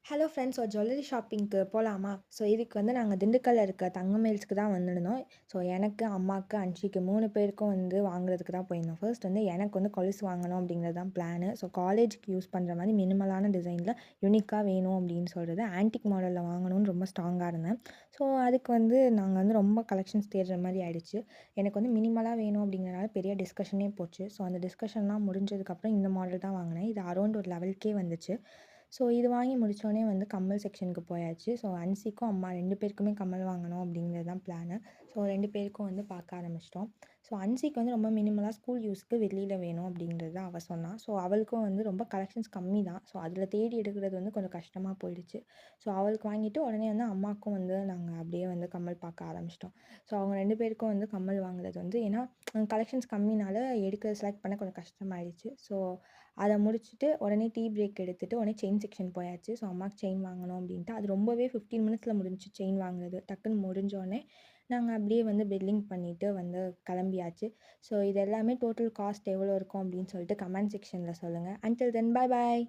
Hello friends, ஒரு jewellery ஷாப்பிங்க்கு போகலாமா? So இதுக்கு வந்து நாங்கள் திண்டுக்கல்ல இருக்க தங்கமயில்ஸ்க்கு தான் வந்திருந்தோம். ஸோ எனக்கு, அம்மாவுக்கு, அன்ஷிக்கு 3 பேருக்கும் வந்து வாங்குறதுக்கு தான் போயிருந்தோம். ஃபர்ஸ்ட் வந்து எனக்கு வந்து கொலுசு வாங்கணும் அப்படிங்கிறது தான் பிளானு. ஸோ காலேஜுக்கு யூஸ் பண்ணுற மாதிரி மினிமலான டிசைனில் யூனிக்காக வேணும் அப்படின்னு சொல்கிறது ஆன்டிக் மாடலில் வாங்கணும்னு ரொம்ப ஸ்ட்ராங்காக இருந்தேன். ஸோ அதுக்கு வந்து நாங்கள் வந்து ரொம்ப கலெக்ஷன்ஸ் தேடுற மாதிரி ஆயிடுச்சு. எனக்கு வந்து மினிமலாக வேணும் அப்படிங்கிறனால பெரிய டிஸ்கஷனே போச்சு. ஸோ அந்த டிஸ்கஷன்லாம் முடிஞ்சதுக்கப்புறம் இந்த மாடல் தான் வாங்கினேன். இது அரௌண்ட் ஒரு லெவல்க்கே வந்துச்சு. ஸோ இது வாங்கி முடித்தோடனே வந்து கம்மல் செக்ஷனுக்கு போயாச்சு. ஸோ அன்சிக்கும் அம்மா 2 பேருக்குமே கம்மல் வாங்கணும் அப்படிங்கிறது தான் பிளானு. ஸோ 2 பேருக்கும் வந்து பார்க்க ஆரம்பிச்சிட்டோம். ஸோ அன்சிக்கு வந்து ரொம்ப மினிமலாக ஸ்கூல் யூஸ்க்கு வெளியில் வேணும் அப்படிங்கிறது தான் அவள் சொன்னாள். ஸோ அவளுக்கும் வந்து ரொம்ப கலெக்ஷன்ஸ் கம்மி தான். ஸோ அதில் தேடி எடுக்கிறது வந்து கொஞ்சம் கஷ்டமாக போயிடுச்சு. ஸோ அவளுக்கு வாங்கிட்டு உடனே வந்து அம்மாவுக்கும் வந்து நாங்கள் அப்படியே வந்து கம்மல் பார்க்க ஆரம்பிச்சிட்டோம். ஸோ அவங்க 2 பேருக்கும் வந்து கம்மல் வாங்குறது வந்து ஏன்னா கலெக்ஷன்ஸ் கம்மினால செலக்ட் பண்ண கொஞ்சம் கஷ்டமாயிடுச்சு. ஸோ அதை முடிச்சுட்டு உடனே டீ பிரேக் எடுத்துகிட்டு உடனே செயின் செக்ஷன் போயாச்சு. ஸோ அம்மாவுக்கு செயின் வாங்கணும் அப்படின்ட்டு அது ரொம்பவே 15 மினிட்ஸில் முடிஞ்சிச்சு செயின் வாங்குறது. டக்குன்னு முடிஞ்சோடனே நாங்கள் அப்படியே வந்து பில்லிங் பண்ணிவிட்டு வந்து கிளம்பியாச்சு. ஸோ இது எல்லாமே டோட்டல் காஸ்ட் எவ்வளோ இருக்கும் அப்படின்னு சொல்லிட்டு கமெண்ட் செக்ஷனில் சொல்லுங்கள். அன்டில் தென், பாய் பாய்.